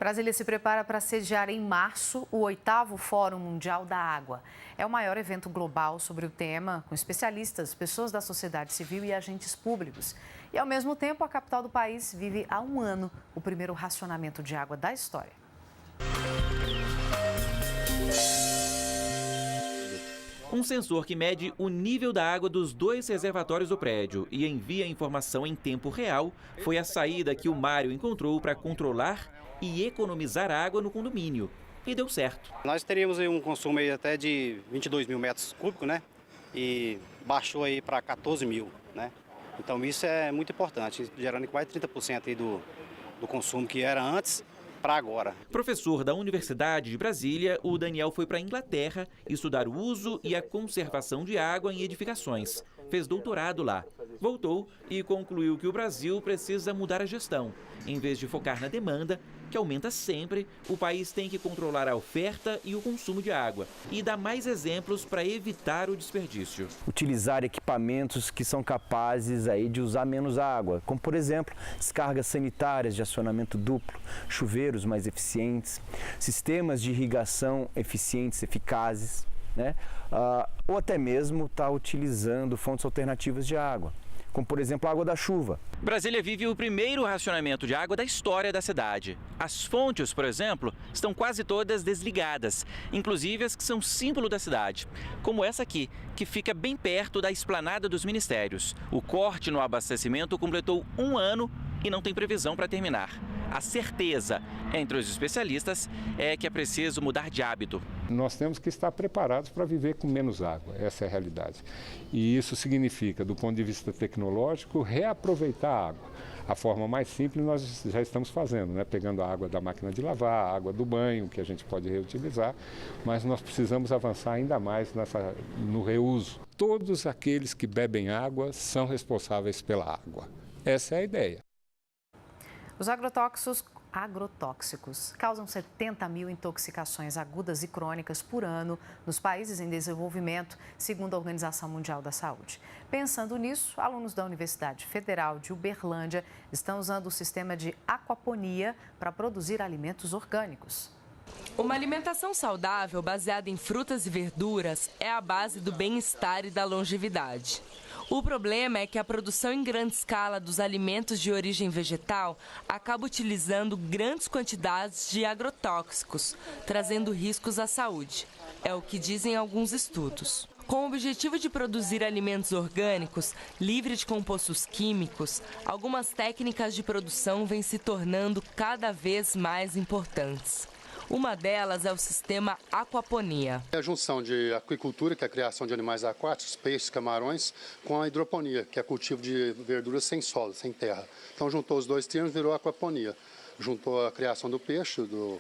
Brasília se prepara para sediar em março o 8º Fórum Mundial da Água. É o maior evento global sobre o tema, com especialistas, pessoas da sociedade civil e agentes públicos. E, ao mesmo tempo, a capital do país vive há um ano o primeiro racionamento de água da história. Um sensor que mede o nível da água dos 2 reservatórios do prédio e envia a informação em tempo real foi a saída que o Mário encontrou para controlar e economizar água no condomínio. E deu certo. Nós teríamos aí um consumo aí até de 22 mil metros cúbicos, né? E baixou aí para 14 mil, né? Então isso é muito importante, gerando quase 30% aí do consumo que era antes para agora. Professor da Universidade de Brasília, o Daniel foi para a Inglaterra estudar o uso e a conservação de água em edificações. Fez doutorado lá. Voltou e concluiu que o Brasil precisa mudar a gestão. Em vez de focar na demanda, que aumenta sempre, o país tem que controlar a oferta e o consumo de água e dar mais exemplos para evitar o desperdício. Utilizar equipamentos que são capazes aí de usar menos água, como por exemplo, descargas sanitárias de acionamento duplo, chuveiros mais eficientes, sistemas de irrigação eficientes, eficazes, né? Ou até mesmo estar utilizando fontes alternativas de água, como por exemplo a água da chuva. Brasília vive o primeiro racionamento de água da história da cidade. As fontes, por exemplo, estão quase todas desligadas, inclusive as que são símbolo da cidade, como essa aqui, que fica bem perto da esplanada dos ministérios. O corte no abastecimento completou um ano e não tem previsão para terminar. A certeza entre os especialistas é que é preciso mudar de hábito. Nós temos que estar preparados para viver com menos água, essa é a realidade. E isso significa, do ponto de vista tecnológico, reaproveitar a água. A forma mais simples nós já estamos fazendo, né? Pegando a água da máquina de lavar, a água do banho, que a gente pode reutilizar, mas nós precisamos avançar ainda mais no reuso. Todos aqueles que bebem água são responsáveis pela água. Essa é a ideia. Os agrotóxicos causam 70 mil intoxicações agudas e crônicas por ano nos países em desenvolvimento, segundo a Organização Mundial da Saúde. Pensando nisso, alunos da Universidade Federal de Uberlândia estão usando o sistema de aquaponia para produzir alimentos orgânicos. Uma alimentação saudável baseada em frutas e verduras é a base do bem-estar e da longevidade. O problema é que a produção em grande escala dos alimentos de origem vegetal acaba utilizando grandes quantidades de agrotóxicos, trazendo riscos à saúde. É o que dizem alguns estudos. Com o objetivo de produzir alimentos orgânicos, livres de compostos químicos, algumas técnicas de produção vêm se tornando cada vez mais importantes. Uma delas é o sistema aquaponia. É a junção de aquicultura, que é a criação de animais aquáticos, peixes, camarões, com a hidroponia, que é cultivo de verduras sem solo, sem terra. Então juntou os dois termos e virou aquaponia. Juntou a criação do peixe, do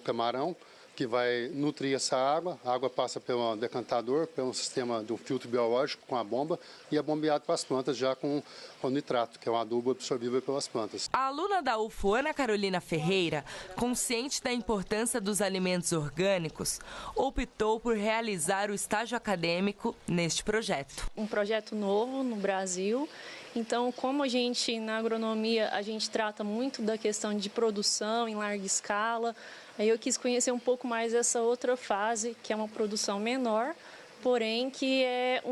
camarão, que vai nutrir essa água. A água passa pelo decantador, pelo sistema de um filtro biológico com a bomba e é bombeado para as plantas já com o nitrato, que é um adubo absorvível pelas plantas. A aluna da UFO, Ana Carolina Ferreira, consciente da importância dos alimentos orgânicos, optou por realizar o estágio acadêmico neste projeto. Um projeto novo no Brasil. Então, como a gente, na agronomia, a gente trata muito da questão de produção em larga escala, aí eu quis conhecer um pouco mais essa outra fase, que é uma produção menor, porém que é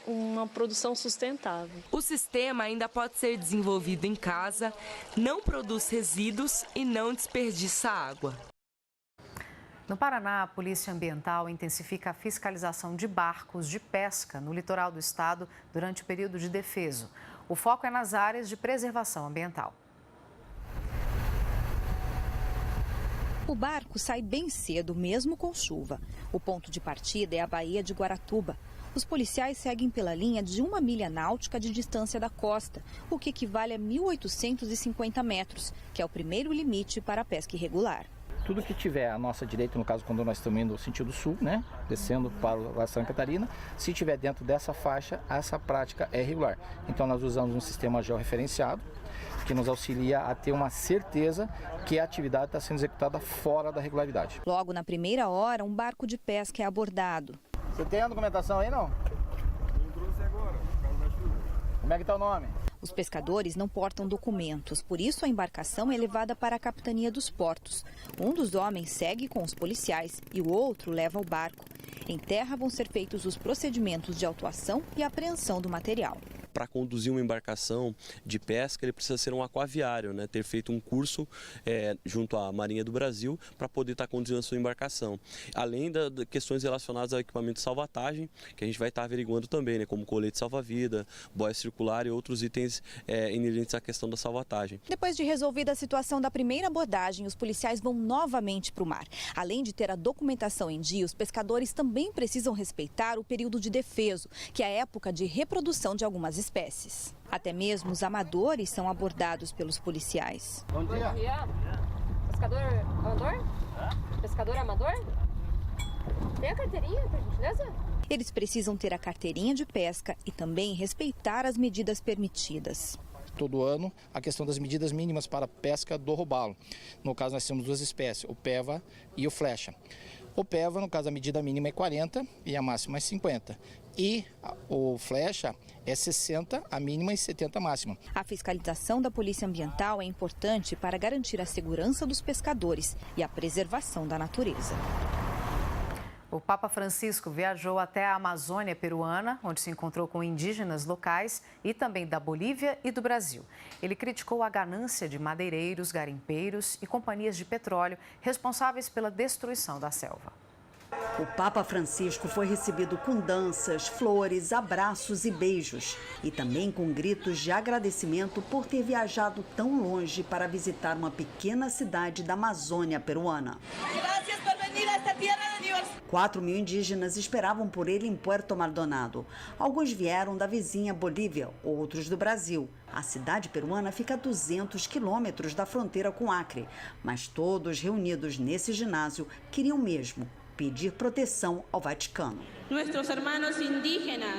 uma produção sustentável. O sistema ainda pode ser desenvolvido em casa, não produz resíduos e não desperdiça água. No Paraná, a Polícia Ambiental intensifica a fiscalização de barcos de pesca no litoral do estado durante o período de defeso. O foco é nas áreas de preservação ambiental. O barco sai bem cedo, mesmo com chuva. O ponto de partida é a Baía de Guaratuba. Os policiais seguem pela linha de 1 milha náutica de distância da costa, o que equivale a 1.850 metros, que é o primeiro limite para a pesca irregular. Tudo que tiver à nossa direita, no caso quando nós estamos indo no sentido sul, né, descendo para a Santa Catarina, se tiver dentro dessa faixa, essa prática é irregular. Então nós usamos um sistema georreferenciado, que nos auxilia a ter uma certeza que a atividade está sendo executada fora da regularidade. Logo na primeira hora, um barco de pesca é abordado. Você tem a documentação aí, não? Eu trouxe agora, por causa da chuva. Como Como é que tá o nome? Os pescadores não portam documentos, por isso a embarcação é levada para a capitania dos portos. Um dos homens segue com os policiais e o outro leva o barco. Em terra vão ser feitos os procedimentos de autuação e apreensão do material. Para conduzir uma embarcação de pesca, ele precisa ser um aquaviário, né? Ter feito um curso junto à Marinha do Brasil para poder estar conduzindo a sua embarcação. Além de questões relacionadas ao equipamento de salvatagem, que a gente vai estar averiguando também, né? Como colete salva-vida, boia circular e outros itens inerentes à questão da salvatagem. Depois de resolvida a situação da primeira abordagem, os policiais vão novamente para o mar. Além de ter a documentação em dia, os pescadores também precisam respeitar o período de defeso, que é a época de reprodução de algumas espécies. Até mesmo os amadores são abordados pelos policiais. Bom dia. Pescador amador? Pescador amador? Tem a carteirinha, por gentileza? Eles precisam ter a carteirinha de pesca e também respeitar as medidas permitidas. Todo ano, a questão das medidas mínimas para a pesca do robalo. No caso, nós temos duas espécies, o peva e o flecha. O peva, no caso, a medida mínima é 40 e a máxima é 50. E o flecha é 60 a mínima e 70 a máxima. A fiscalização da Polícia Ambiental é importante para garantir a segurança dos pescadores e a preservação da natureza. O Papa Francisco viajou até a Amazônia peruana, onde se encontrou com indígenas locais e também da Bolívia e do Brasil. Ele criticou a ganância de madeireiros, garimpeiros e companhias de petróleo responsáveis pela destruição da selva. O Papa Francisco foi recebido com danças, flores, abraços e beijos. E também com gritos de agradecimento por ter viajado tão longe para visitar uma pequena cidade da Amazônia peruana. 4.000 indígenas esperavam por ele em Puerto Maldonado. Alguns vieram da vizinha Bolívia, outros do Brasil. A cidade peruana fica a 200 quilômetros da fronteira com Acre. Mas todos reunidos nesse ginásio queriam mesmo pedir proteção ao Vaticano.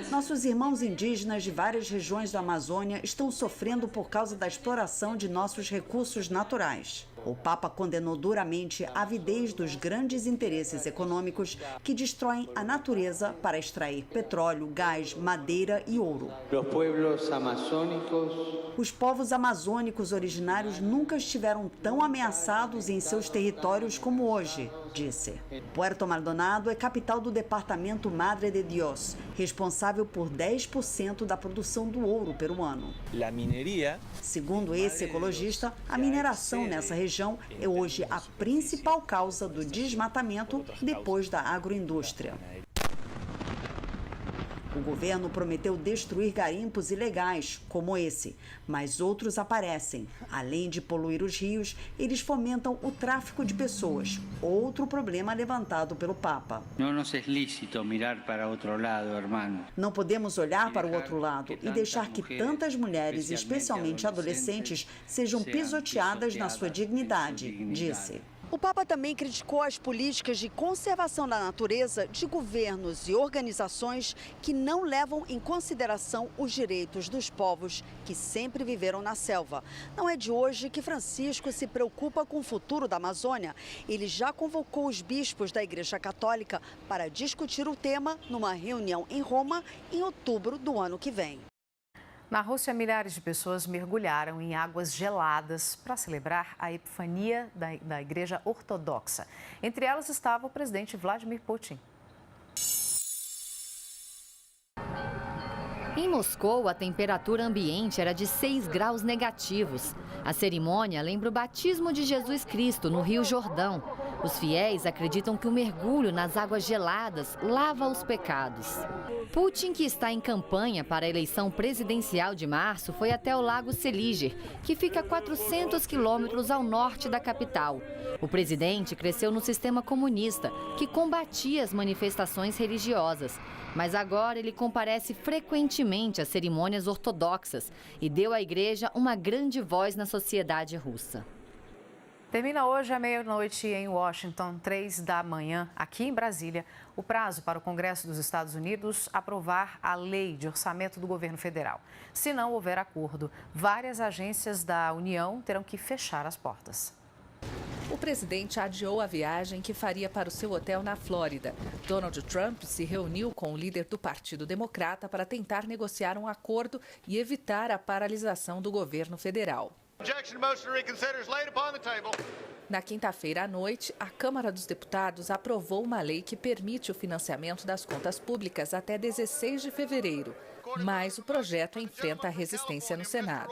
Nossos irmãos indígenas de várias regiões da Amazônia estão sofrendo por causa da exploração de nossos recursos naturais. O Papa condenou duramente a avidez dos grandes interesses econômicos que destroem a natureza para extrair petróleo, gás, madeira e ouro. Os povos amazônicos originários nunca estiveram tão ameaçados em seus territórios como hoje, disse. Puerto Maldonado é capital do departamento Madre de Dios, responsável por 10% da produção do ouro peruano. Segundo esse ecologista, a mineração nessa região é hoje a principal causa do desmatamento depois da agroindústria. O governo prometeu destruir garimpos ilegais, como esse, mas outros aparecem. Além de poluir os rios, eles fomentam o tráfico de pessoas, outro problema levantado pelo Papa. Não podemos olhar para o outro lado e deixar que tantas mulheres, especialmente adolescentes, sejam pisoteadas na sua dignidade, disse. O Papa também criticou as políticas de conservação da natureza de governos e organizações que não levam em consideração os direitos dos povos que sempre viveram na selva. Não é de hoje que Francisco se preocupa com o futuro da Amazônia. Ele já convocou os bispos da Igreja Católica para discutir o tema numa reunião em Roma em outubro do ano que vem. Na Rússia, milhares de pessoas mergulharam em águas geladas para celebrar a Epifania da Igreja Ortodoxa. Entre elas estava o presidente Vladimir Putin. Em Moscou, a temperatura ambiente era de 6 graus negativos. A cerimônia lembra o batismo de Jesus Cristo no Rio Jordão. Os fiéis acreditam que o mergulho nas águas geladas lava os pecados. Putin, que está em campanha para a eleição presidencial de março, foi até o Lago Seliger, que fica a 400 quilômetros ao norte da capital. O presidente cresceu no sistema comunista, que combatia as manifestações religiosas. Mas agora ele comparece frequentemente às cerimônias ortodoxas e deu à igreja uma grande voz na sociedade russa. Termina hoje à meia-noite em Washington, 3 da manhã, aqui em Brasília, o prazo para o Congresso dos Estados Unidos aprovar a lei de orçamento do governo federal. Se não houver acordo, várias agências da União terão que fechar as portas. O presidente adiou a viagem que faria para o seu hotel na Flórida. Donald Trump se reuniu com o líder do Partido Democrata para tentar negociar um acordo e evitar a paralisação do governo federal. Na quinta-feira à noite, a Câmara dos Deputados aprovou uma lei que permite o financiamento das contas públicas até 16 de fevereiro. Mas o projeto enfrenta resistência no Senado.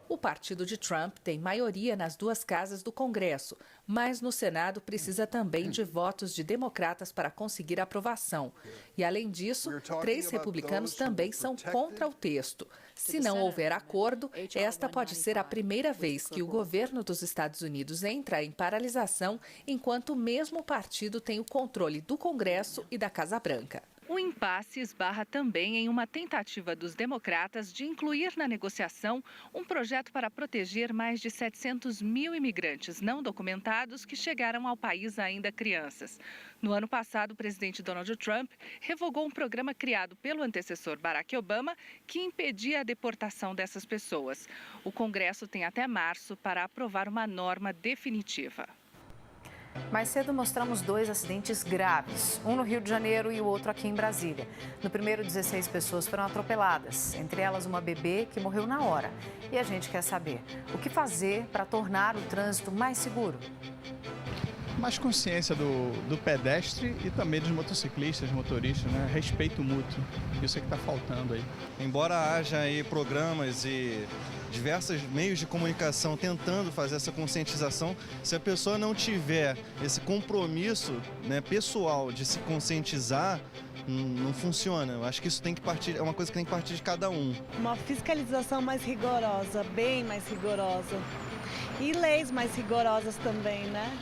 O partido de Trump tem maioria nas duas casas do Congresso, mas no Senado precisa também de votos de democratas para conseguir aprovação. E, além disso, 3 republicanos também são contra o texto. Se não houver acordo, esta pode ser a primeira vez que o governo dos Estados Unidos entra em paralisação, enquanto o mesmo partido tem o controle do Congresso e da Casa Branca. O impasse esbarra também em uma tentativa dos democratas de incluir na negociação um projeto para proteger mais de 700 mil imigrantes não documentados que chegaram ao país ainda crianças. No ano passado, o presidente Donald Trump revogou um programa criado pelo antecessor Barack Obama que impedia a deportação dessas pessoas. O Congresso tem até março para aprovar uma norma definitiva. Mais cedo mostramos 2 acidentes graves, um no Rio de Janeiro e o outro aqui em Brasília. No primeiro, 16 pessoas foram atropeladas, entre elas uma bebê que morreu na hora. E a gente quer saber o que fazer para tornar o trânsito mais seguro. Mais consciência do pedestre e também dos motociclistas, motoristas, né? Respeito mútuo, isso é que está faltando aí. Embora haja aí programas e diversos meios de comunicação tentando fazer essa conscientização, se a pessoa não tiver esse compromisso, né, pessoal de se conscientizar, não funciona. Eu acho que isso tem que partir, é uma coisa que tem que partir de cada um. Uma fiscalização mais rigorosa, bem mais rigorosa. E leis mais rigorosas também, né?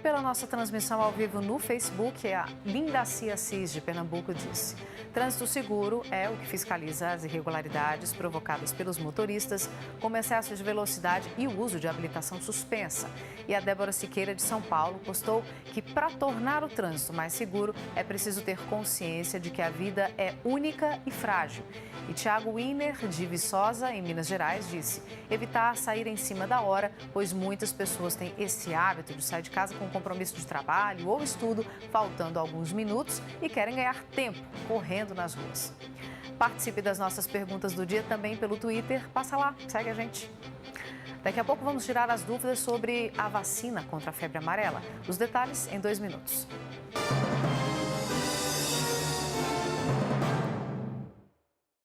Pela nossa transmissão ao vivo no Facebook, a Lindacia Assis, de Pernambuco, disse: trânsito seguro é o que fiscaliza as irregularidades provocadas pelos motoristas, como excesso de velocidade e o uso de habilitação suspensa. E a Débora Siqueira, de São Paulo, postou que para tornar o trânsito mais seguro é preciso ter consciência de que a vida é única e frágil. E Tiago Winer, de Viçosa, em Minas Gerais, disse: evitar sair em cima da hora, pois muitas pessoas têm esse hábito de sair de casa com compromisso de trabalho ou estudo, faltando alguns minutos e querem ganhar tempo correndo nas ruas. Participe das nossas perguntas do dia também pelo Twitter. Passa lá, segue a gente. Daqui a pouco vamos tirar as dúvidas sobre a vacina contra a febre amarela. Os detalhes em 2 minutos.